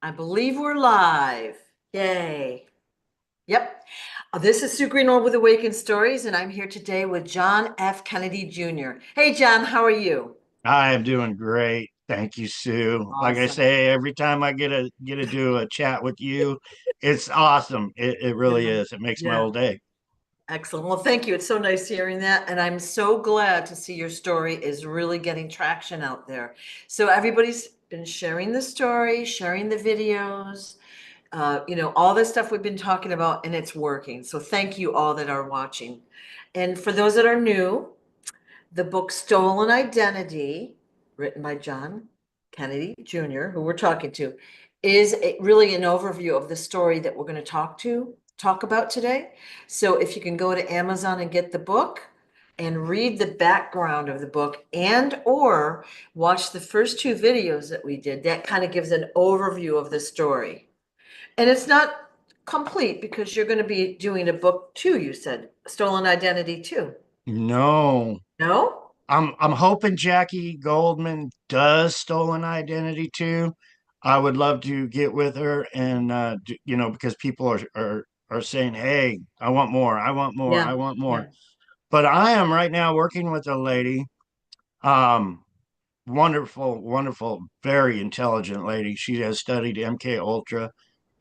I believe we're live. Yay. Yep. This is Sue Greenwald with Awakened Stories, and I'm here today with John F. Kennedy Jr. Hey, John, how are you? I am doing great. Thank you, Sue. Like I Awesome. say, every time I get to do a chat with you, it's awesome. It really Yeah. is. It makes my Yeah. whole day. Excellent. Well, thank you. It's so nice hearing that. And I'm so glad to see your story is really getting traction out there. So everybody's been sharing the story, sharing the videos, all the stuff we've been talking about, and it's working. So thank you all that are watching. And for those that are new, the book Stolen Identity, written by John Kennedy Jr., who we're talking to, is really an overview of the story that we're going to talk about today. So if you can go to Amazon and get the book and read the background of the book and or watch the first two videos that we did, that kind of gives an overview of the story. And it's not complete because you're going to be doing a book too, you said, Stolen Identity too. No, No? I'm hoping Jackie Goldman does Stolen Identity too. I would love to get with her and because people are saying, "Hey, I want more. I want more. I Yeah. want more." Yeah. But I am right now working with a lady. Um, Wonderful, wonderful, very intelligent lady. She has studied MK Ultra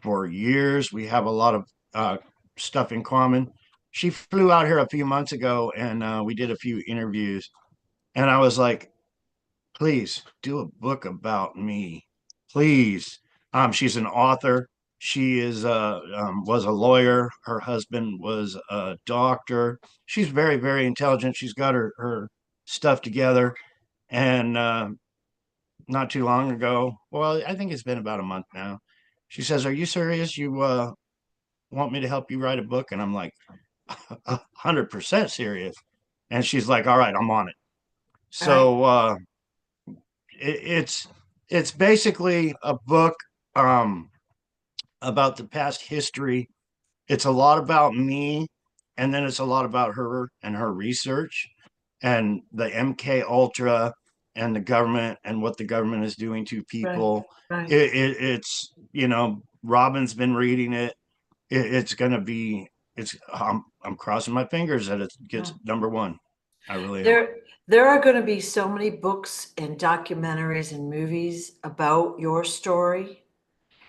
for years. We have a lot of uh, stuff in common. She flew out here a few months ago, and we did a few interviews. And I was like, "Please do a book about me, please." She's an author. She is was a lawyer. Her husband was a doctor. She's very, very intelligent. She's got her stuff together. And not too long ago. Well, I think it's been about a month now. She says, "Are you serious? You want me to help you write a book?" And I'm like, 100% serious. And she's like, "All right, I'm on it." All right. So it's basically a book um, about the past history. It's a lot about me, and then it's a lot about her and her research and the MK Ultra and the government and what the government is doing to Right. people. Right. It's Robin's been reading it. It's gonna be it's I'm crossing my fingers that it Yeah. gets number one. I really am. There are going to be so many books and documentaries and movies about your story,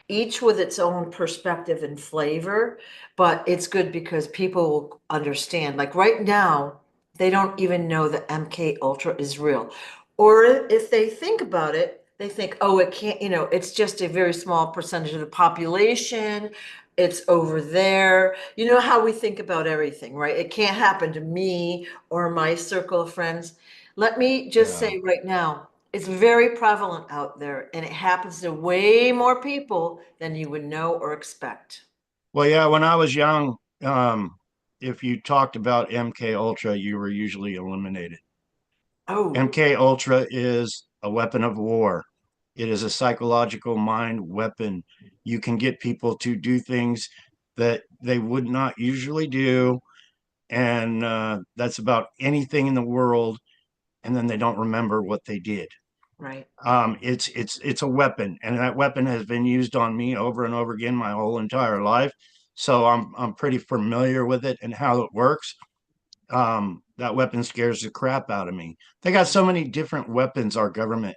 each with its own perspective and flavor, but it's good because people will understand. Like right now, they don't even know that MK Ultra is real. Or if they think about it, they think, oh, it can't, it's just a very small percentage of the population. It's over there. You know how we think about everything, right? It can't happen to me or my circle of friends. Let me just Yeah. say right now, it's very prevalent out there and it happens to way more people than you would know or expect. Well, yeah, when I was young, if you talked about MK Ultra, you were usually eliminated. Oh, MK Ultra is a weapon of war. It is a psychological mind weapon. You can get people to do things that they would not usually do, and that's about anything in the world, and then they don't remember what they did. right. It's a weapon, and that weapon has been used on me over and over again my whole entire life. So I'm pretty familiar with it and how it works. That weapon scares the crap out of me. They got so many different weapons, our government.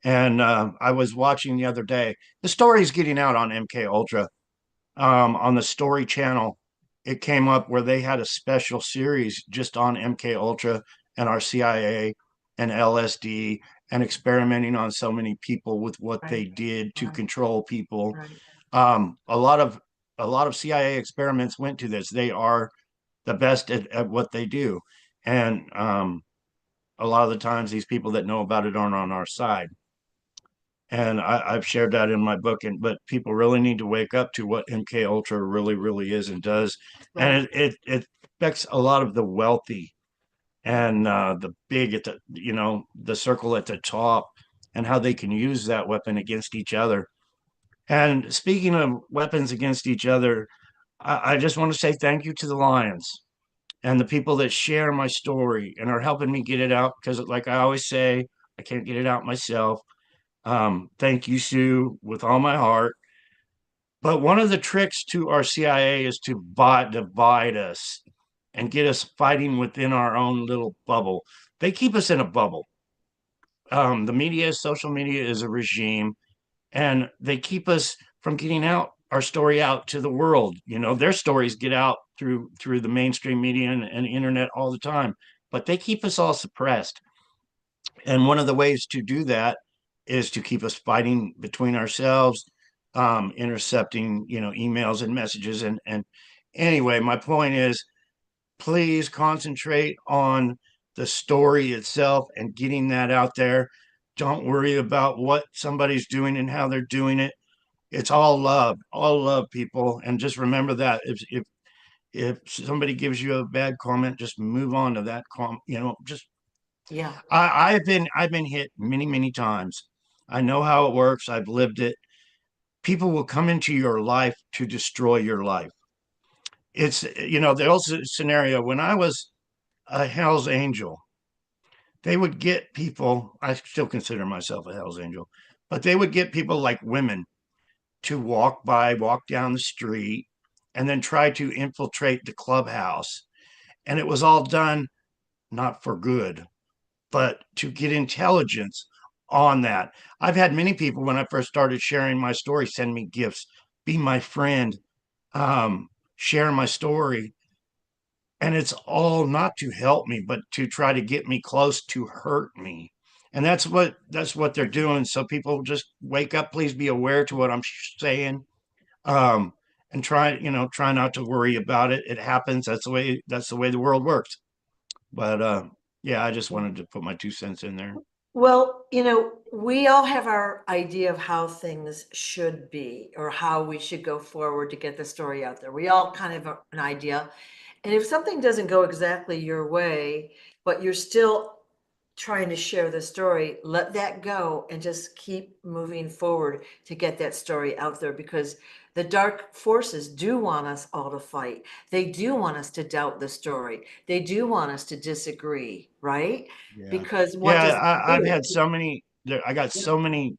And I was watching the other day. The story's getting out on MK Ultra on the Story Channel. It came up where they had a special series just on MK Ultra and our CIA and LSD and experimenting on so many people with what they Right. did to Right. control people. Right. A lot of CIA experiments went to this. They are the best at what they do, and a lot of the times these people that know about it aren't on our side. And I've shared that in my book, and but people really need to wake up to what MK Ultra really, really is and does, Right. and it affects a lot of the wealthy and the big at the the circle at the top, and how they can use that weapon against each other. And speaking of weapons against each other, I just want to say thank you to the Lions and the people that share my story and are helping me get it out because, like I always say, I can't get it out myself. Thank you, Sue, with all my heart. But one of the tricks to our CIA is to divide us and get us fighting within our own little bubble. They keep us in a bubble. The media, social media is a regime, and they keep us from getting out our story out to the world. You know, their stories get out through the mainstream media and internet all the time, but they keep us all suppressed. And one of the ways to do that is to keep us fighting between ourselves, intercepting, emails and messages. And anyway, my point is, please concentrate on the story itself and getting that out there. Don't worry about what somebody's doing and how they're doing it. It's all love, people. And just remember that if somebody gives you a bad comment, just move on to that comment. Just Yeah. I've been hit many, many times. I know how it works. I've lived it. People will come into your life to destroy your life. It's the old scenario when I was a Hell's Angel, they would get people, I still consider myself a Hell's Angel, but they would get people like women to walk down the street, and then try to infiltrate the clubhouse. And it was all done not for good, but to get intelligence on that. I've had many people, when I first started sharing my story, send me gifts, be my friend, share my story. And it's all not to help me, but to try to get me close to hurt me. And that's what they're doing. So people just wake up, please be aware to what I'm saying. Um, and try not to worry about it. It happens. That's the way the world works. But yeah, I just wanted to put my 2 cents in there. Well, we all have our idea of how things should be or how we should go forward to get the story out there. We all kind of have an idea. And if something doesn't go exactly your way, but you're still trying to share the story, let that go and just keep moving forward to get that story out there, because the dark forces do want us all to fight. They do want us to doubt the story. They do want us to disagree, right? Yeah. Because what Yeah, does that I've do? had so many I got Yeah. so many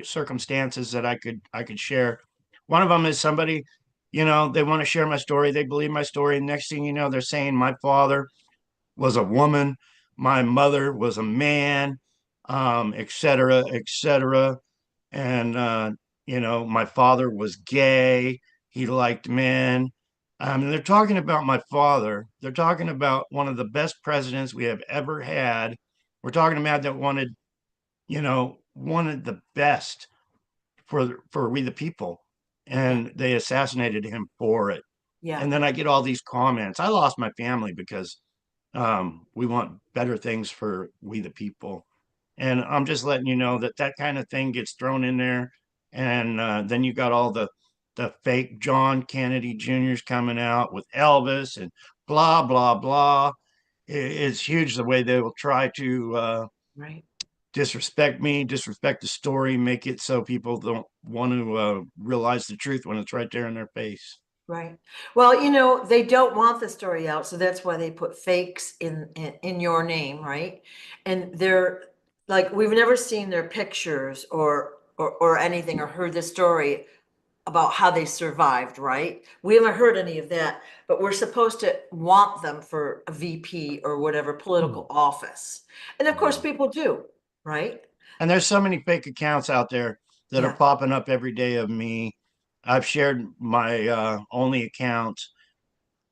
circumstances that I could share. One of them is somebody, they want to share my story, they believe my story, and next thing you know, they're saying my father was a woman, my mother was a man, et cetera, et cetera. And my father was gay, he liked men. They're talking about my father. They're talking about one of the best presidents we have ever had. We're talking about that wanted the best for we the people, Yeah. and they assassinated him for it. Yeah. And then I get all these comments. I lost my family because we want better things for we the people. And I'm just letting you know that that kind of thing gets thrown in there. And then you got all the fake John Kennedy Juniors coming out with Elvis and blah, blah, blah. It's huge the way they will try to Right. disrespect me, disrespect the story, make it so people don't want to realize the truth when it's right there in their face. Right. Well, they don't want the story out, so that's why they put fakes in your name, right? And they're like, we've never seen their pictures or anything or heard the story about how they survived, right? We haven't heard any of that, but we're supposed to want them for a VP or whatever Hmm. political office. And of course Yeah. people do, right? And there's so many fake accounts out there that are Yeah. popping up every day of me. I've shared my only account,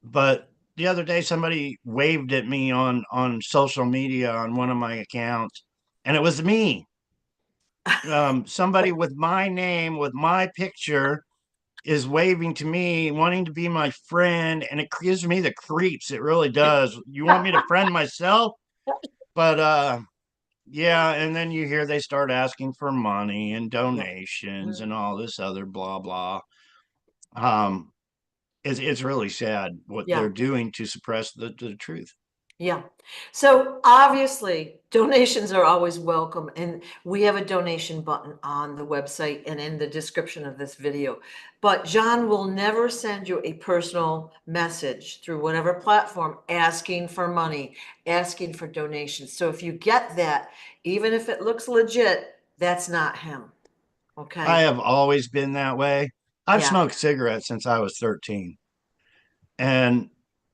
but the other day somebody waved at me on social media on one of my accounts, and it was me. Somebody with my name, with my picture, is waving to me, wanting to be my friend, and it gives me the creeps. It really does. You want me to friend myself? But yeah, and then you hear they start asking for money and Yeah. donations and Mhm. all this other blah blah. Um, it's really sad what they're Yeah. doing to suppress the truth. Yeah. So obviously, donations are always welcome. And we have a donation button on the website and in the description of this video. But John will never send you a personal message through whatever platform asking for money, asking for donations. So if you get that, even if it looks legit, that's not him. I Okay. have always been that way. I've Yeah. smoked cigarettes since I was 13. And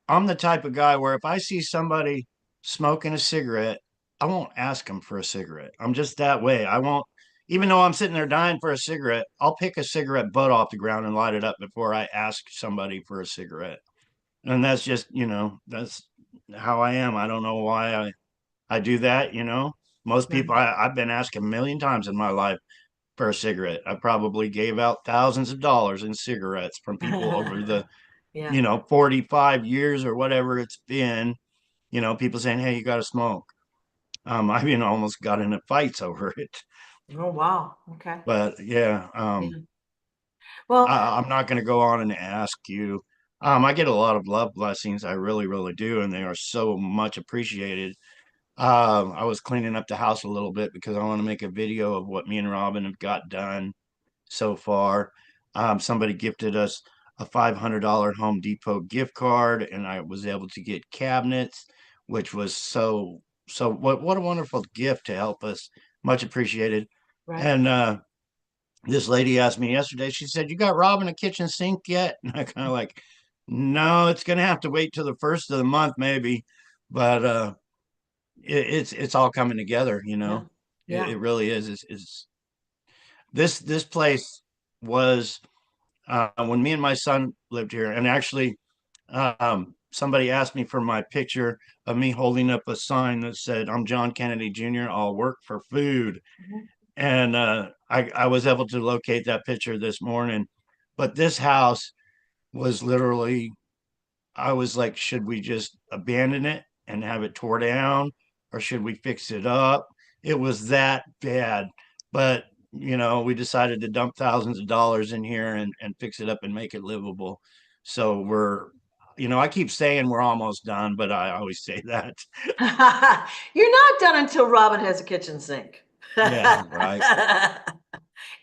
I'm the type of guy where if I see somebody smoking a cigarette, I won't ask them for a cigarette. I'm just that way. I won't, even though I'm sitting there dying for a cigarette, I'll pick a cigarette butt off the ground and light it up before I ask somebody for a cigarette. And that's just, that's how I am. I don't know why I do that. Most people, Right. I've been asked a million times in my life for a cigarette. I probably gave out thousands of dollars in cigarettes from people over the Yeah. 45 years or whatever it's been, people saying, hey, you got to smoke. I've been almost got into fights over it. Oh, wow. Okay. But yeah, Yeah. Well, I'm not going to go on and ask you. I get a lot of love blessings. I really, really do. And they are so much appreciated. I was cleaning up the house a little bit because I want to make a video of what me and Robin have got done so far. Somebody gifted us a $500 Home Depot gift card, and I was able to get cabinets, which was so. What a wonderful gift to help us. Much appreciated. right. And this lady asked me yesterday. She said, "You got Robin a kitchen sink yet?" And I kind of like, "No, it's gonna have to wait till the first of the month, maybe." But it's all coming together. Yeah. It Yeah. really is. It's this place was when me and my son lived here, and actually, somebody asked me for my picture of me holding up a sign that said, "I'm John Kennedy Jr. I'll work for food." Mhm. And I was able to locate that picture this morning. But this house was literally, I was like, should we just abandon it and have it tore down, or should we fix it up? It was that bad. But, we decided to dump thousands of dollars in here and fix it up and make it livable. So I keep saying we're almost done, but I always say that. You're not done until Robin has a kitchen sink. Yeah, right.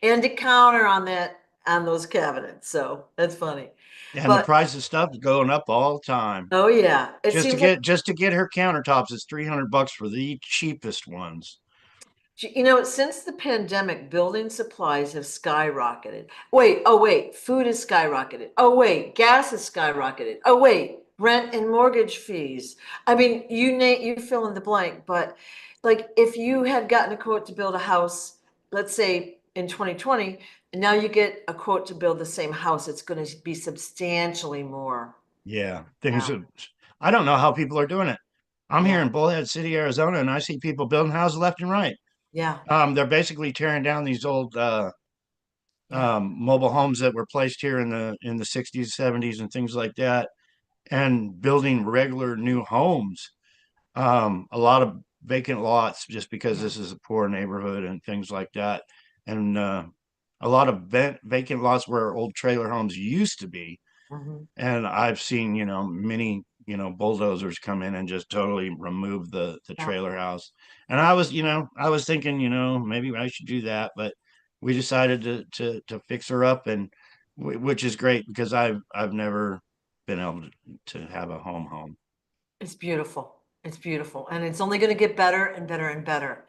And a counter on those cabinets. So that's funny. And the But price of stuff is going up all the time. oh yeah, it Just to seems like get just to get her countertops is $300 for the cheapest ones. since the pandemic, building supplies have skyrocketed. Wait, oh wait, food has skyrocketed. Oh wait, gas has skyrocketed. Oh wait, rent and mortgage fees. I mean, you fill in the blank, but like if you had gotten a quote to build a house, let's say in 2020, and now you get a quote to build the same house, it's going to be substantially more. Yeah, Yeah, I don't know how people are doing it. I'm here yeah, in Bullhead City, Arizona, and I see people building houses left and right. yeah, They're basically tearing down these old yeah, mobile homes that were placed here in the 60s, 70s, and things like that, and building regular new homes. A lot of vacant lots just because yeah. this is a poor neighborhood and things like that. And a lot of vacant lots where old trailer homes used to be. Mhm. And I've seen, many, bulldozers come in and just totally remove the Yeah. trailer house. And I was thinking, maybe I should do that, but we decided to fix her up, and which is great because I've never been able to have a home. It's beautiful. It's beautiful. And it's only going to get better and better and better.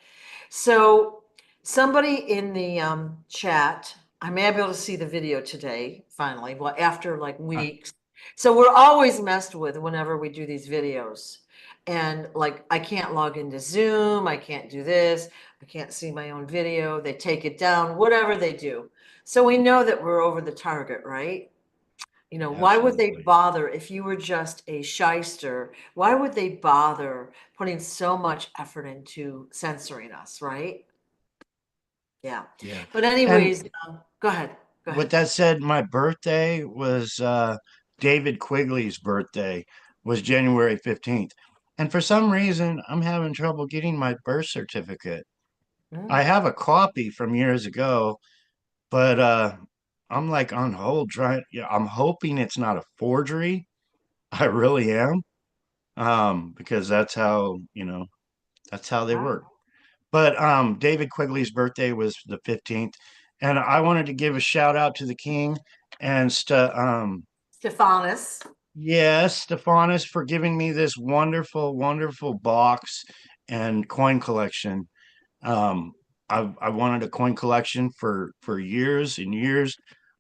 So, somebody in the chat, I may be able to see the video today, finally, well, after like weeks. So, we're always messed with whenever we do these videos. And like, I can't log into Zoom, I can't do this, I can't see my own video, they take it down, whatever they do. So, we know that we're over the target, right? Why would they Absolutely. bother if you were just a shyster? Why would they bother putting so much effort into censoring us, right? Yeah. Yeah. But And anyways, go ahead. Go with ahead. that said, my birthday was David Quigley's birthday was January 15th. And for some reason, I'm having trouble getting my birth certificate. I Mm, have a copy from years ago, but I'm like on hold trying. Yeah, I'm hoping it's not a forgery. I really am. Because that's how they wow. work. But David Quigley's birthday was the 15th, and I wanted to give a shout out to the king and Stephanus. yes, Stephanus for giving me this wonderful, wonderful box and coin collection. Um, I wanted a coin collection for years and years.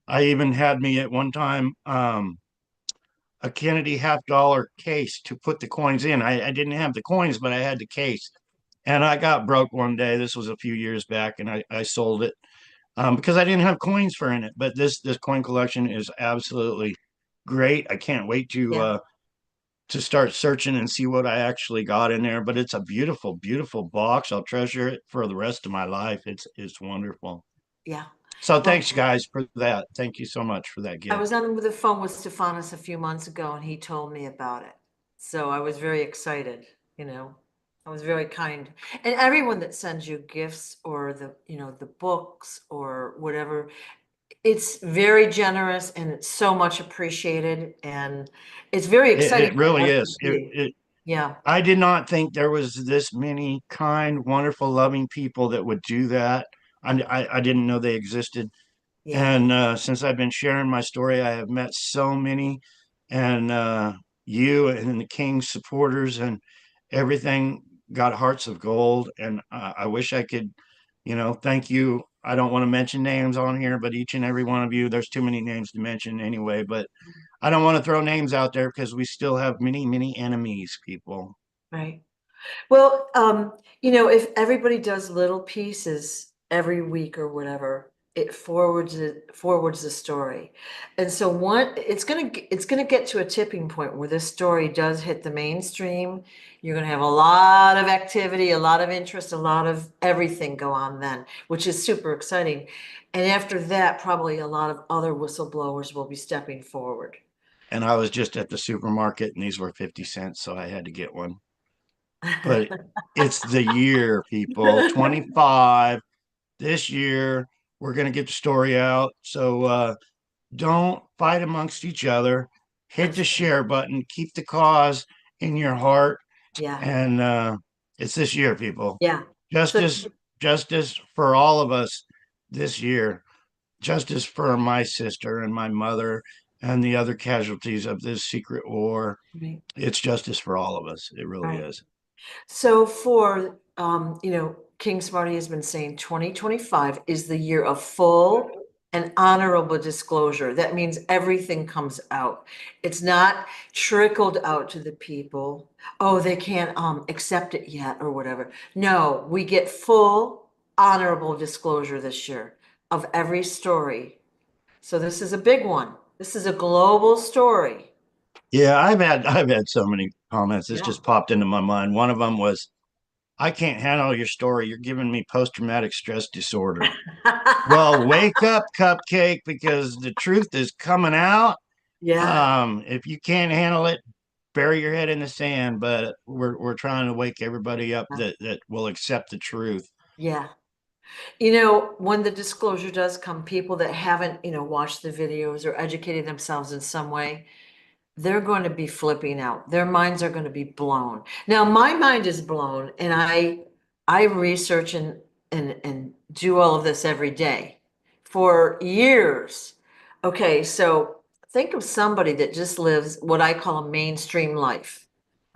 I even had me at one time a Kennedy half-dollar case to put the coins in. I didn't have the coins, but I had the case. And I got broke one day. This was a few years back, and I sold it because I didn't have coins for in it. But this coin collection is absolutely great. I can't wait Yeah, to start searching and see what I actually got in there. But it's a beautiful, beautiful box. I'll treasure it for the rest of my life. It's wonderful. yeah. So Well, thanks, guys, for that. Thank you so much for that I gift. was on the phone with Stefanos a few months ago and he told me about it. So I was very excited, you know. I was very kind. And everyone that sends you gifts or the books or whatever, it's very generous and it's so much appreciated. And it's very It exciting for really us to is. see. Yeah, I did not think there was this many kind, wonderful, loving people that would do that. I didn't know they existed. yeah, And since I've been sharing my story, I have met so many, and you and the King's supporters and everything got hearts of gold. And I wish I could, thank you. I don't want to mention names on here, but each and every one of you, there's too many names to mention anyway. But I don't want to throw names out there because we still have many, many enemies, people. right. Well, if everybody does little pieces every week or whatever, it forwards the story. And so it's gonna get to a tipping point where this story does hit the mainstream. You're gonna have a lot of activity, a lot of interest, a lot of everything go on then, which is super exciting. And after that, probably a lot of other whistleblowers will be stepping forward. And I was just at the supermarket and these were 50 cents, so I had to get one. But it's the year, people. 25 this year. We're going to get the story out. So don't fight amongst each other. Hit That's the right. share button. Keep the cause in your heart. Yeah, And it's this year, people. yeah. So Justice, justice for all of us this year. Justice for my sister and my mother and the other casualties of this secret war. right, It's justice for all of us. It really right. is. So King Smarty has been saying 2025 is the year of full and honorable disclosure. That means everything comes out. It's not trickled out to the people. Oh, they can't accept it yet or whatever. No, we get full honorable disclosure this year of every story. So this is a big one. This is a global story. Yeah, I've had so many comments. This Yeah. just popped into my mind. One of them was, "I can't handle your story. You're giving me post-traumatic stress disorder." Well, wake up, cupcake, because the truth is coming out. Yeah, If you can't handle it, bury your head in the sand. But we're trying to wake everybody up that will accept the truth. yeah. When the disclosure does come, people that haven't, watched the videos or educated themselves in some way, they're going to be flipping out. Their minds are going to be blown. Now, my mind is blown, and I research and do all of this every day for years. Okay, so think of somebody that just lives what I call a mainstream life.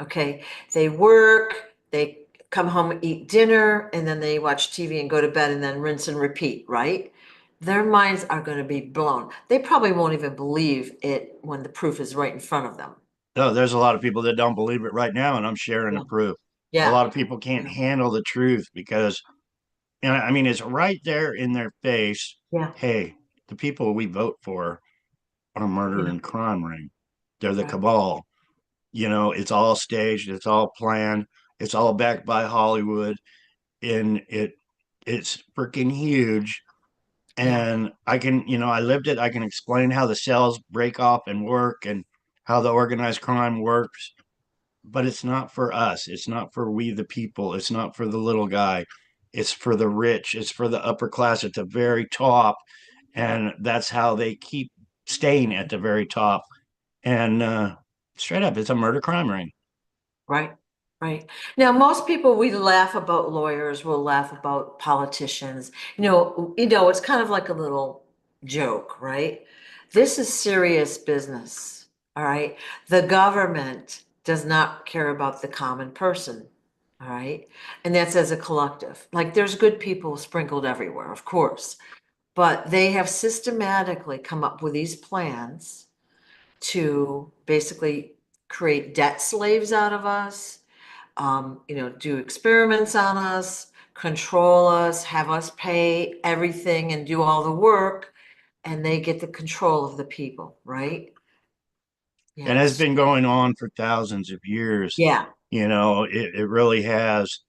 Okay, they work, they come home, eat dinner, and then they watch TV and go to bed and then rinse and repeat, right? Their minds are going to be blown. They probably won't even believe it when the proof is right in front of them. No, there's a lot of people that don't believe it right now, and I'm sharing Yeah. the proof. A Yeah. lot of people can't Yeah. handle the truth because, I mean, it's right there in their face. Yeah. Hey, the people we vote for are murder Yeah. and crime ring. They're the Right. cabal. It's all staged, it's all planned, it's all backed by Hollywood, and it's freaking huge. Yeah. And I lived it. I can explain how the cells break off and work and how the organized crime works, but it's not for us. It's not for we the people. It's not for the little guy. It's for the rich. It's for the upper class at the very top. And that's how they keep staying at the very top. And straight up, it's a murder crime ring. Right. Right. Now, most people, we laugh about lawyers, we'll laugh about politicians. It's kind of like a little joke, right? This is serious business. All right. The government does not care about the common person. All right. And that's as a collective. Like there's good people sprinkled everywhere, of course. but they have systematically come up with these plans to basically create debt slaves out of us, do experiments on us, control us, have us pay everything and do all the work, and they get the control of the people, right? And it's Yes. been going on for thousands of years. Yeah. It really has.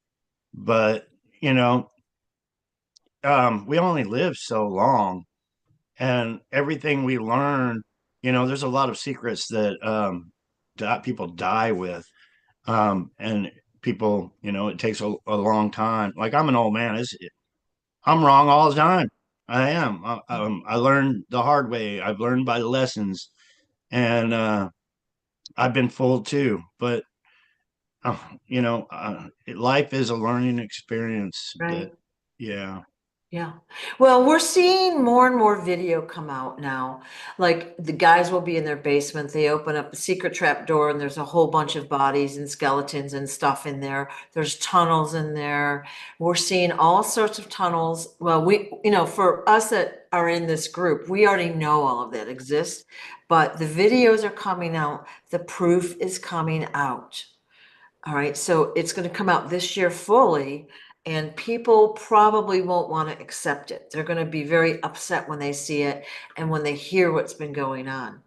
But, you know, we only live so long, and everything we learn, there's a lot of secrets that people die with. And people, it takes a long time. Like I'm an old man. I'm wrong all the time. I am. I learned the hard way. I've learned by the lessons, and I've been fooled too. But uh, life is a learning experience. That, Right. yeah, Yeah. Well, we're seeing more and more video come out now. Like the guys will be in their basement, they open up a secret trap door, and there's a whole bunch of bodies and skeletons and stuff in there. There's tunnels in there. We're seeing all sorts of tunnels. Well, for us that are in this group, we already know all of that exists, but the videos are coming out. The proof is coming out. All right, so it's going to come out this year fully, and people probably won't want to accept it. They're going to be very upset when they see it and when they hear what's been going on.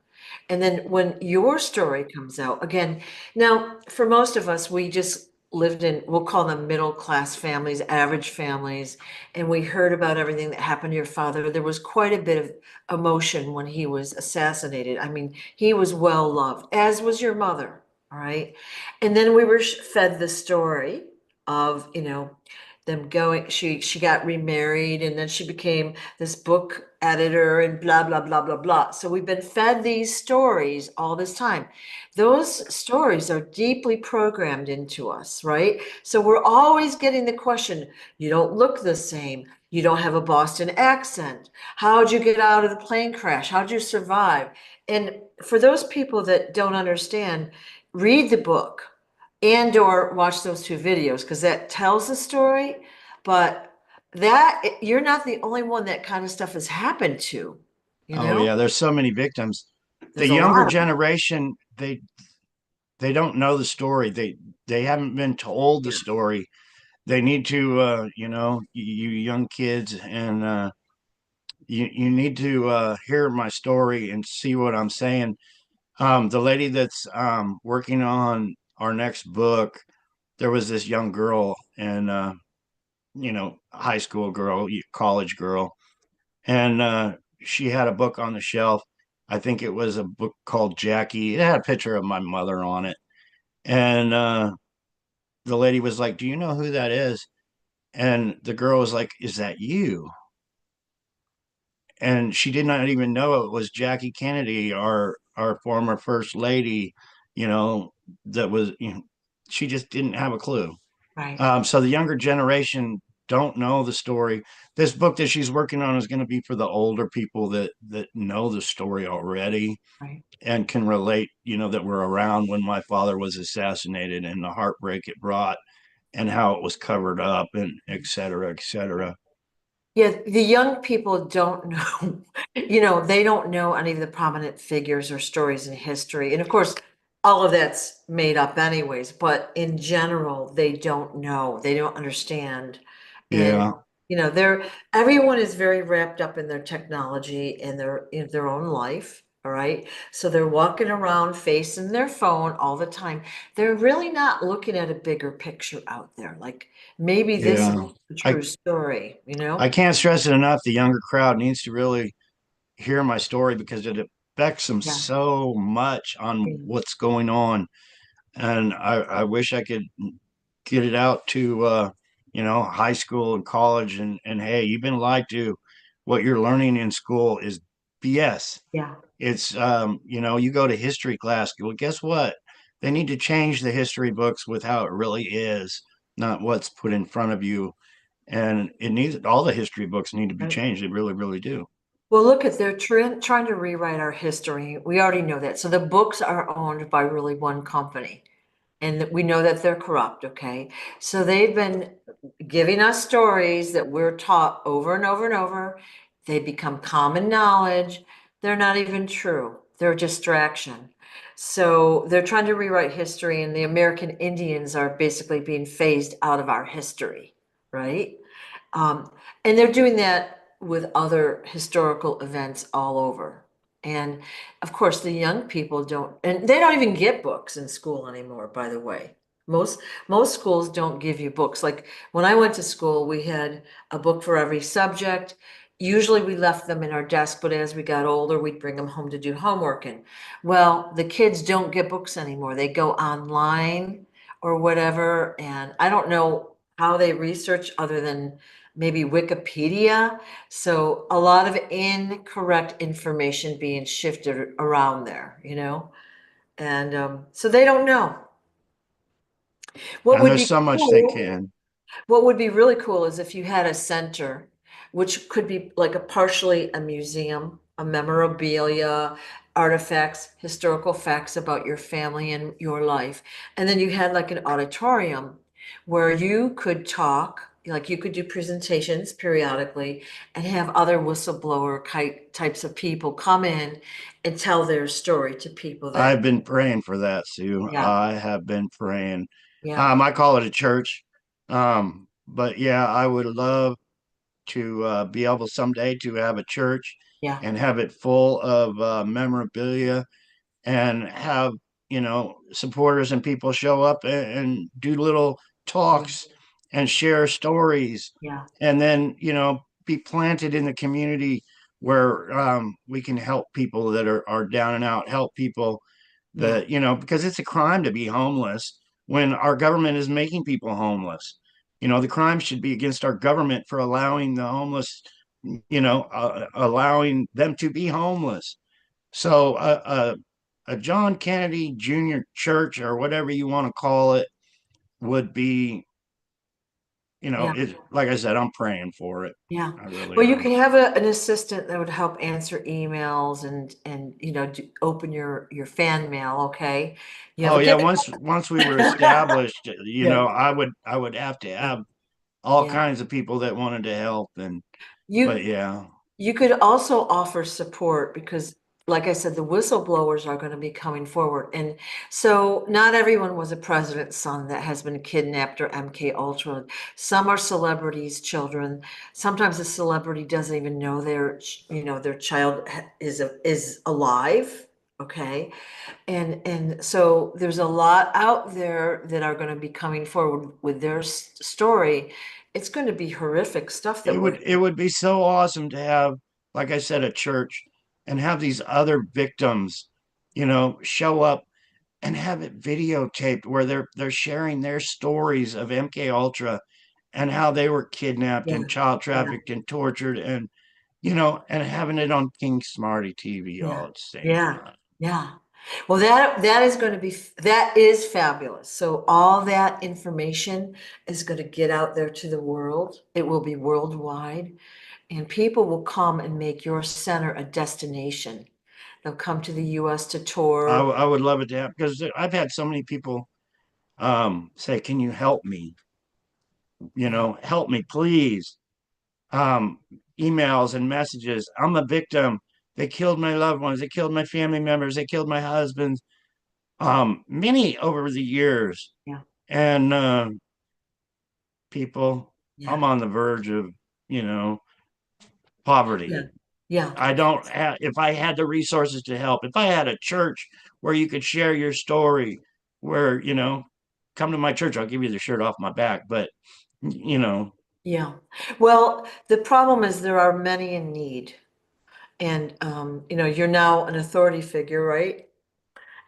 And then when your story comes out, again, now for most of us, we just lived in, we'll call them middle class families, average families, and we heard about everything that happened to your father. There was quite a bit of emotion when he was assassinated. I mean, he was well loved, as was your mother. All right. And then we were fed the story of, them going, she got remarried, and then she became this book editor and blah, blah, blah, blah, blah. So we've been fed these stories all this time. Those stories are deeply programmed into us, right? So we're always getting the question, you don't look the same. You don't have a Boston accent. How'd you get out of the plane crash? How'd you survive? And for those people that don't understand, read the book and or watch those two videos, because that tells the story, but that you're not the only one that kind of stuff has happened to, you oh know? yeah. There's so many victims. The There's a younger lot of them. generation, they don't know the story. They haven't been told the Yeah. story. They need to, you young kids, and you need to hear my story and see what I'm saying. The lady that's working on our next book, there was this young girl, and high school girl, college girl, and she had a book on the shelf. I think it was a book called Jackie. It had a picture of my mother on it, and the lady was like, "Do you know who that is?" And the girl was like, "Is that you?" And she did not even know it was Jackie Kennedy, our former first lady. You know, that was, she just didn't have a clue. Right, So the younger generation don't know the story. This book that she's working on is going to be for the older people that know the story already right. and can relate. That were around when my father was assassinated and the heartbreak it brought and how it was covered up and et cetera, et cetera. Yeah, the young people don't know, they don't know any of the prominent figures or stories in history. And of course, all of that's made up anyways, but in general, they don't know, they don't understand. And, Yeah, everyone is very wrapped up in their technology and in their own life. All right. So they're walking around facing their phone all the time. They're really not looking at a bigger picture out there. Like maybe this is yeah. a I true story, I can't stress it enough. The younger crowd needs to really hear my story because it affects them Yeah. so much on Yeah. what's going on. And I wish I could get it out to high school and college, and hey, you've been lied to. What you're learning in school is BS. Yeah. It's you go to history class. Well, guess what? They need to change the history books with how it really is, not what's put in front of you. And it needs all the history books need to be Right. changed. They really, really do. Well, look at they're trying to rewrite our history. We already know that. So the books are owned by really one company, and we know that they're corrupt. Okay. So they've been giving us stories that we're taught over and over and over. They become common knowledge. They're not even true. They're a distraction. So they're trying to rewrite history, and the American Indians are basically being phased out of our history, right? Um, and they're doing that with other historical events all over. And of course, the young people don't, and they don't even get books in school anymore, by the way. Most most schools don't give you books. Like when I went to school, we had a book for every subject. Usually we left them in our desk, but as we got older, we'd bring them home to do homework. And well, the kids don't get books anymore. They go online or whatever. And I don't know how they research other than maybe Wikipedia. So a lot of incorrect information being shifted around there, you know? And so they don't know. What And would there's be so much they cool can. what would be really cool is if you had a center, which could be like a partially a museum, a memorabilia, artifacts, historical facts about your family and your life. And then you had like an auditorium where you could talk, like you could do presentations periodically and have other whistleblower types of people come in and tell their story to people that, I've been praying for that, Sue. yeah, I have been praying. yeah, I call it a church. But yeah, I would love to be able someday to have a church yeah, and have it full of memorabilia and have, supporters and people show up and do little yeah, talks and share stories yeah, and then, be planted in the community where we can help people that are down and out, help people yeah, that, because it's a crime to be homeless when our government is making people homeless. The crime should be against our government for allowing the homeless, allowing them to be homeless. So a John Kennedy Jr. church or whatever you want to call it would be, yeah. like I said, I'm praying for it. Yeah. I really Well, you am. can have an assistant that would help answer emails and open your fan mail, okay? You have Oh a yeah, gift. once we were established, Yeah. I would have to have all Yeah. kinds of people that wanted to help and but You yeah. You could also offer support because, like I said, the whistleblowers are going to be coming forward. And so not everyone was a president's son that has been kidnapped or MK Ultra. Some are celebrities' children. Sometimes a celebrity doesn't even know their child is alive. Okay. And so there's a lot out there that are going to be coming forward with their story. It's going to be horrific stuff It that would we're, it would be so awesome to have, like I said, a church and have these other victims, show up and have it videotaped where they're sharing their stories of MK Ultra and how they were kidnapped yeah, and child yeah. trafficked and tortured and and having it on King Smarty TV Yeah, all at the same yeah, time. yeah. Well, that is going to be that is fabulous. So all that information is going to get out there to the world. It will be worldwide, and people will come and make your center a destination. They'll come to the US to tour. I would love it to have because I've had so many people say, "Can you help me? Yeah, Help me, please." Um, Emails and messages. I'm a victim. They killed my loved ones. They killed my family members. They killed my husbands. Many over the years, yeah, and people, yeah, I'm on the verge of, you know, yeah, poverty. yeah, I don't have, if I had the resources to help, if I had a church where you could share your story, where, come to my church, I'll give you the shirt off my back. But, you know, yeah. Well, the problem is there are many in need. And you're now an authority figure, right?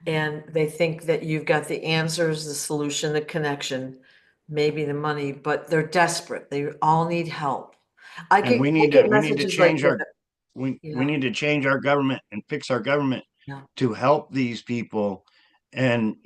And they think that you've got the answers, the solution, the connection, maybe the money, but they're desperate. They all need help. and I get we need to messages like change that. we Yeah, need to change our government and fix our government yeah, to help these people. And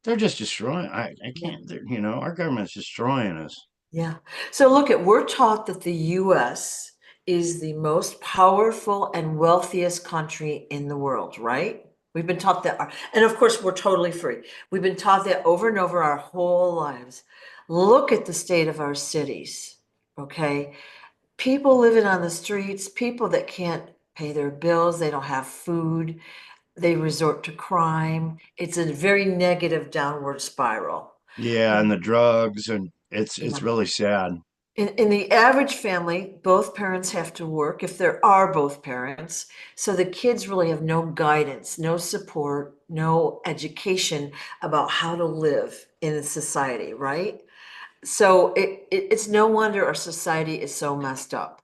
they're just destroying, I yeah, can't, our government's destroying us. yeah. So look at, we're taught that the US is the most powerful and wealthiest country in the world, right? We've been taught that, and of course, we're totally free. We've been taught that over and over our whole lives. Look at the state of our cities, okay? people living on the streets, people that can't pay their bills, they don't have food, they resort to crime. It's a very negative downward spiral. Yeah, and the drugs, and it's Yeah. really sad. In the average family, both parents have to work if there are both parents. So the kids really have no guidance, no support, no education about how to live in a society, right? So it's no wonder our society is so messed up.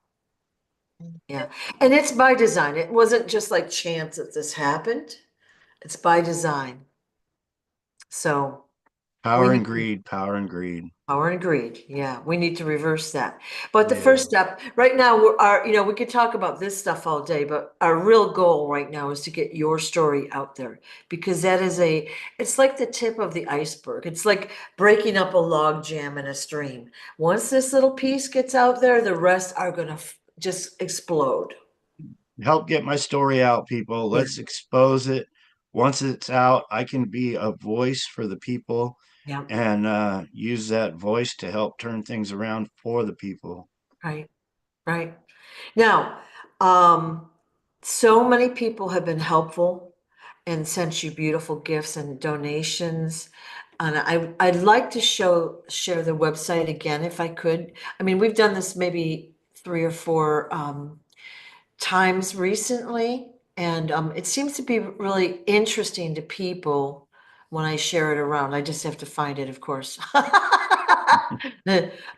Yeah. And it's by design. It wasn't just like chance that this happened. It's by design. So we Power and need greed, power and greed. power and greed. Yeah, we need to reverse that. But the Yeah. first step right now, we could talk about this stuff all day, but our real goal right now is to get your story out there because it's like the tip of the iceberg. It's like breaking up a log jam in a stream. Once this little piece gets out there, the rest are going to just explode. Help get my story out, people. Yeah, Let's expose it. Once it's out, I can be a voice for the people yeah, and use that voice to help turn things around for the people. right, right. Now, um, so many people have been helpful and sent you beautiful gifts and donations. And I'd like to share the website again if I could. I mean, we've done this maybe three or four times recently, and it seems to be really interesting to people when I share it around. I just have to find it, of course.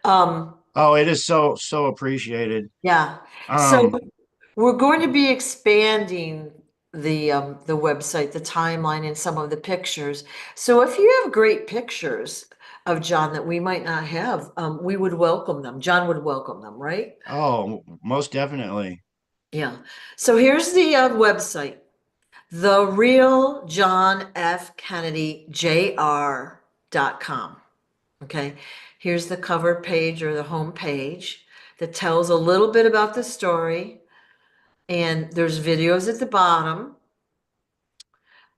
Um, Oh, it is so appreciated. yeah. So Um, we're going to be expanding the website, the timeline, and some of the pictures. So if you have great pictures of John that we might not have, we would welcome them. John would welcome them, right? oh, most definitely. Yeah. So here's the website, the real John F. Kennedy Jr.com. Okay. Here's the cover page or the home page that tells a little bit about the story. And there's videos at the bottom.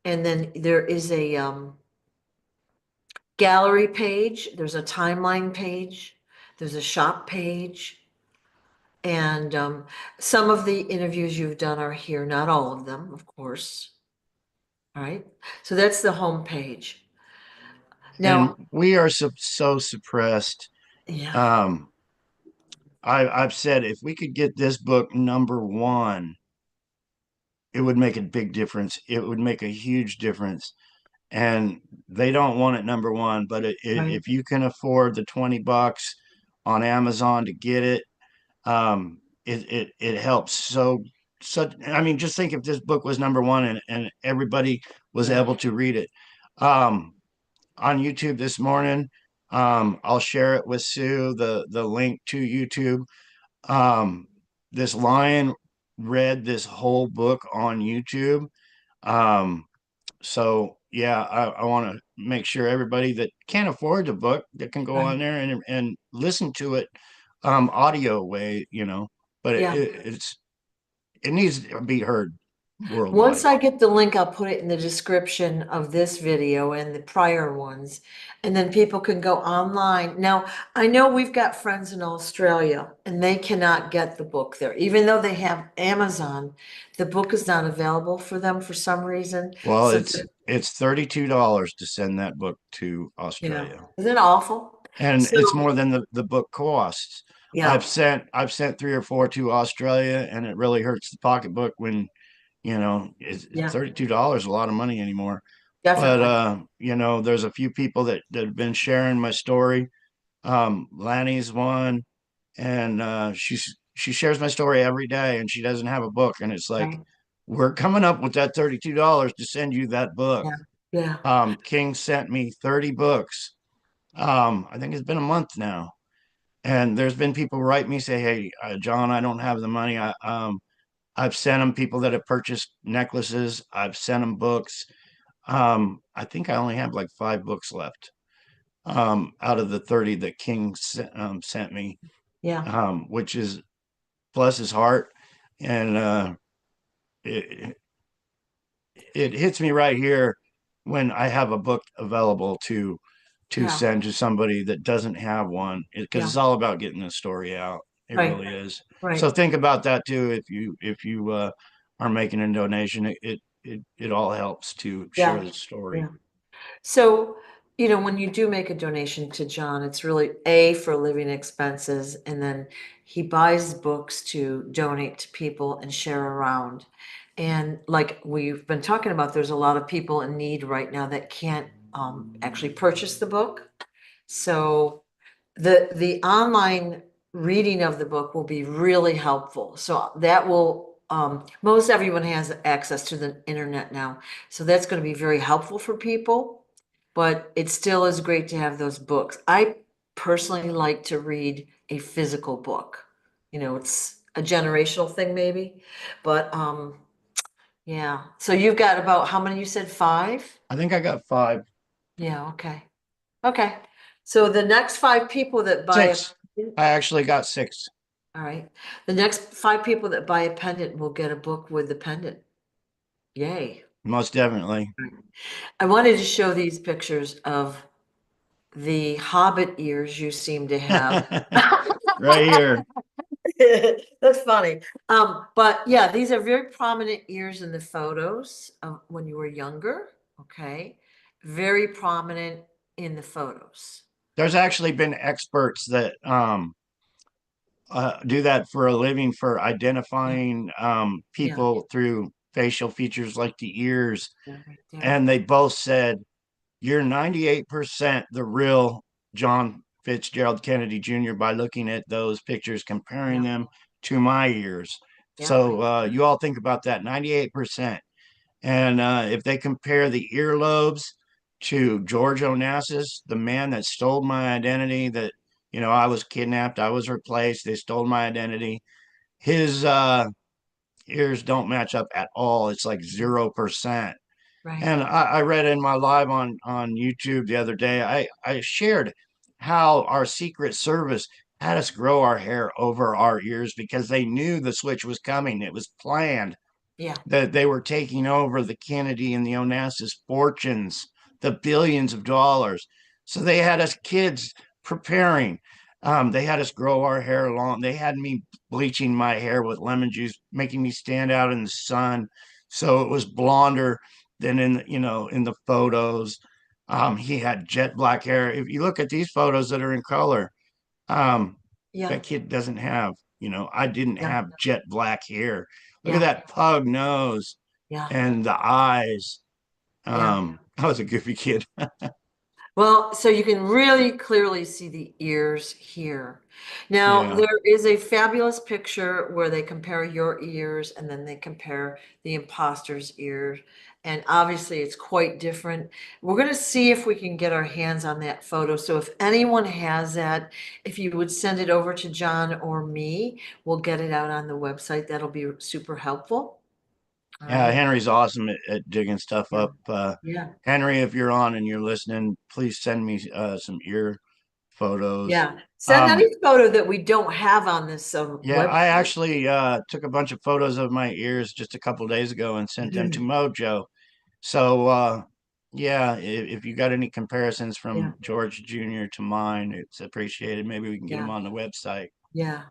And then there is a gallery page, there's a timeline page, there's a shop page. And some of the interviews you've done are here, not all of them, of course. All right. So that's the home page. And Now, we are so suppressed. yeah, Um, I've said if we could get this book number one, it would make a big difference. It would make a huge difference. And they don't want it number one, but right. if you can afford the $20 on Amazon to get it, it helps. I mean, just think if this book was number one and everybody was Yeah, able to read it. Um, on YouTube this morning, I'll share it with Sue, the link to YouTube. Um, this lion read this whole book on YouTube. Um, so yeah, I want to make sure everybody that can't afford the book that can go right. on there and listen to it audio way, you know, but Yeah. it needs to be heard Once worldwide. I get the link, I'll put it in the description of this video and the prior ones, and then people can go online. Now, I know we've got friends in Australia and they cannot get the book there. Even though they have Amazon, the book is not available for them for some reason. Well, So, it's $32 to send that book to yeah, Australia. isn't it awful? And So, it's more than the book costs. yeah, I've sent three or four to Australia, and it really hurts the pocketbook when it's yeah, $32 a lot of money anymore. But definitely. there's a few people that have been sharing my story. Lanny's one, and she shares my story every day, and she doesn't have a book, and it's like Right. we're coming up with that $32 to send you that book. Yeah, yeah, King sent me 30 books. I think it's been a month now, and there's been people write me say, "Hey, John, I don't have the money. I've sent them people that have purchased necklaces. I've sent them books. I think I only have like 5 books left out of the 30 that King sent me, yeah, which is bless his heart, and it it hits me right here when I have a book available to yeah, send to somebody that doesn't have one because yeah. it's all about getting the story out. It Right, really is. So right. think about that too. If you are making a donation, it all helps to share Yeah, the story. yeah. So, when you do make a donation to John, it's really A, for living expenses, and then he buys books to donate to people and share around. And like we've been talking about, there's a lot of people in need right now that can't actually purchase the book. So the online reading of the book will be really helpful. So that will most everyone has access to the internet now. So that's going to be very helpful for people, but it still is great to have those books. I personally like to read a physical book. It's a generational thing maybe, but yeah. So you've got about how many you said? Five? I think I got five, Yeah, okay. Okay. So the next five people that buy a six. I actually got six. all right. The next five people that buy a pendant will get a book with the pendant. Yay. Most definitely. I wanted to show these pictures of the hobbit ears you seem to have. Right here. That's funny. But yeah, these are very prominent ears in the photos of when you were younger. Okay. Very prominent in the photos. There's actually been experts that do that for a living for Yeah. identifying Yeah. people through facial features like the ears. Yeah. Right there. And they both said, you're 98% the real John Fitzgerald Kennedy Jr. by looking at those pictures, comparing Yeah. them to my ears. Yeah. So Right. you all think about that, 98%. And if they compare the earlobes to George Onassis, the man that stole my identity, that, I was kidnapped, I was replaced, they stole my identity. His ears don't match up at all. It's like Yeah. 0%. Right. And I read in my live on YouTube the other day, I shared how our Secret Service had us grow our hair over our ears because they knew the switch was coming. It was planned Yeah. that they were taking over the Kennedy and the Onassis fortunes, the billions of dollars. So they had us kids preparing. They had us grow our hair long. They had me bleaching my hair with lemon juice, making me stand out in the sun, so it was blonder than in the photos. He had jet black hair. If you look at these photos that are in color, um, Yeah. that kid doesn't have, I didn't Yeah. have jet black hair. Look at Yeah. that pug nose Yeah. and the eyes. Yeah. I was a goofy kid. Well, so you can really clearly see the ears here. Now, Yeah. there is a fabulous picture where they compare your ears and then they compare the imposter's ears. And obviously, it's quite different. We're going to see if we can get our hands on that photo. So, if anyone has that, if you would send it over to John or me, we'll get it out on the website. That'll be super helpful. All Yeah, right. Henry's awesome at digging stuff Yeah. up. Yeah. Henry, if you're on and you're listening, please send me some ear photos. Yeah. Send any Um, photo that we don't have on this yeah, I website. actually took a bunch of photos of my ears just a couple days ago and sent them to Mojo. So, yeah, if you got any comparisons Yeah, from George Jr. to mine, it's appreciated. Maybe we can get them yeah, on the website. yeah.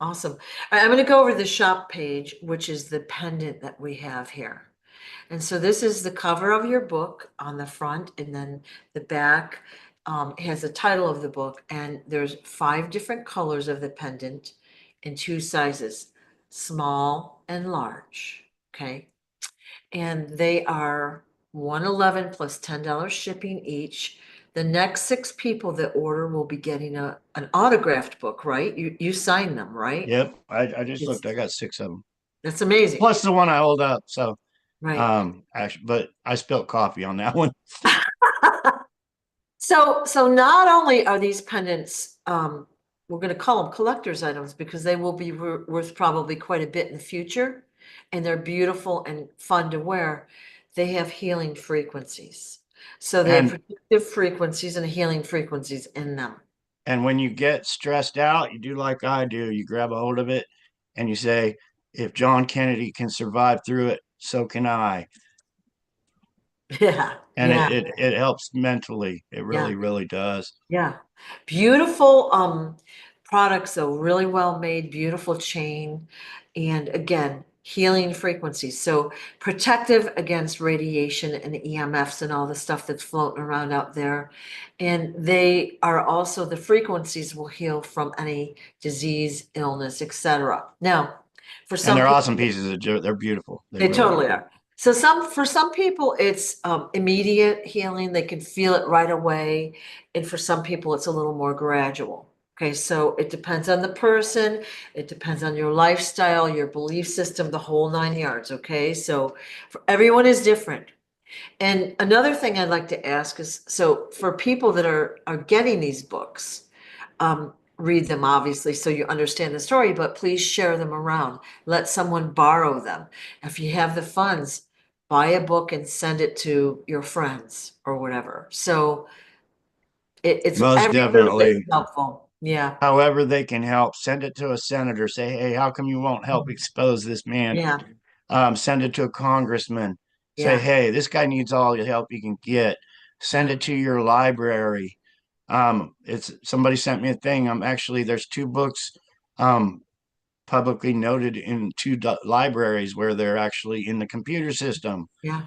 Awesome. All right, I'm going to go over the shop page, which is the pendant that we have here. And so this is the cover of your book on the front, and then the back has the title of the book. And there's five different colors of the pendant in two sizes, small and large. Okay. And they are 111 plus $10 shipping each. The next six people that order will be getting an autographed book, right? You sign them, right? Yep, I just It's looked. I got six of them, that's amazing, plus the one I hold up. So, right? actually, but I spilled coffee on that one. So not only are these pendants, we're going to call them collector's items because they will be worth probably quite a bit in the future, and they're beautiful and fun to wear. They have healing frequencies. So they have And protective frequencies and healing frequencies in them. and when you get stressed out, you do like I do. You grab a hold of it and you say, "If John Kennedy can survive through it, so can I." Yeah, And yeah, it helps mentally. It yeah. really does. Yeah, beautiful products, though, really well made, beautiful chain. And again, healing frequencies. So protective against radiation and EMFs and all the stuff that's floating around out there. And they are also, the frequencies will heal from any disease, illness, etc. Now, for And some they're people, awesome pieces of they're beautiful. They they really totally are. are. So for some people, it's immediate healing. They can feel it right away. And for some people, it's a little more gradual. Okay, so it depends on the person. It depends on your lifestyle, your belief system, the whole nine yards. Okay, so for everyone is different. And another thing I'd like to ask is, so for people that are getting these books, read them obviously so you understand the story, but please share them around. Let someone borrow them. If you have the funds, buy a book and send it to your friends or whatever. So it's Most every little bit definitely. helpful. Yeah, However they can help, send it to a senator. Say, hey, how come you won't help expose this man? yeah, Send it to a congressman. Say, yeah, hey, this guy needs all the help he can get. Send yeah, it to your library. It's somebody sent me a thing. Actually, there's two books um, publicly noted in two libraries where they're actually in the computer system. yeah,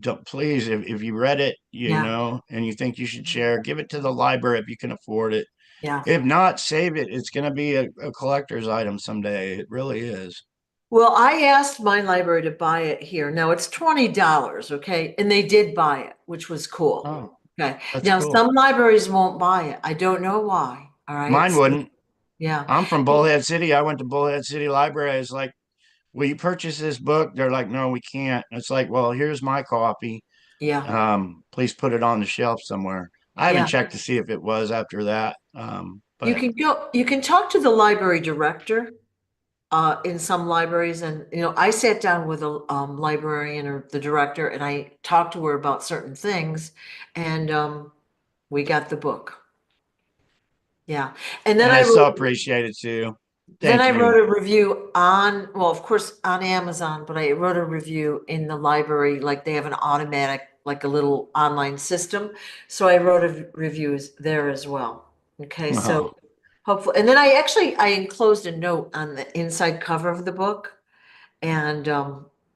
Don't, please, if you read it, yeah, and you think you should share, give it to the library if you can afford it. yeah. If not, save it. It's going to be a collector's item someday. It really is. Well, I asked my library to buy it here. Now it's $20, okay? And they did buy it, which was cool. Oh, Okay. that's Now cool. some libraries won't buy it. I don't know why. All right. Mine So, wouldn't. yeah. I'm from Bullhead City. I went to Bullhead City Library. It's like, will you purchase this book? They're like, no, we can't. It's like, well, here's my copy. Yeah. Please put it on the shelf somewhere. I haven't Yeah. checked to see if it was after that. But You can talk to the library director in some libraries. And, I sat down with a librarian or the director and I talked to her about certain things and we got the book. Yeah. And then and I I so wrote appreciate it too. Then Thank I you. wrote a review on, well, of course, on Amazon, but I wrote a review in the library, like they have an automatic, like a little online system. So I wrote a reviews there as well. Okay, Oh. so hopefully, and then I enclosed a note on the inside cover of the book. And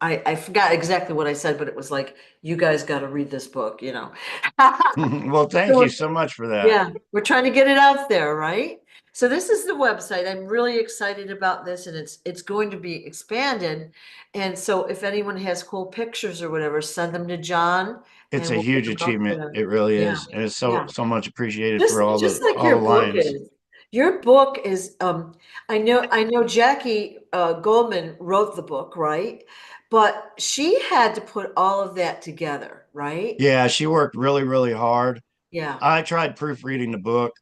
I forgot exactly what I said, but it was like, you guys got to read this book. Well, thank you So so much for that. yeah, we're trying to get it out there, right? So this is the website. I'm really excited about this and it's going to be expanded. And so if anyone has cool pictures or whatever, send them to John It's and a we'll put huge them up achievement. there. It really Yeah. is. And it's so Yeah. so much appreciated for Just like all your the book lions. is. Your book is I know Jackie Goldman wrote the book, right? But she had to put all of that together, right? Yeah, she worked really, really hard. Yeah. I tried proofreading the book.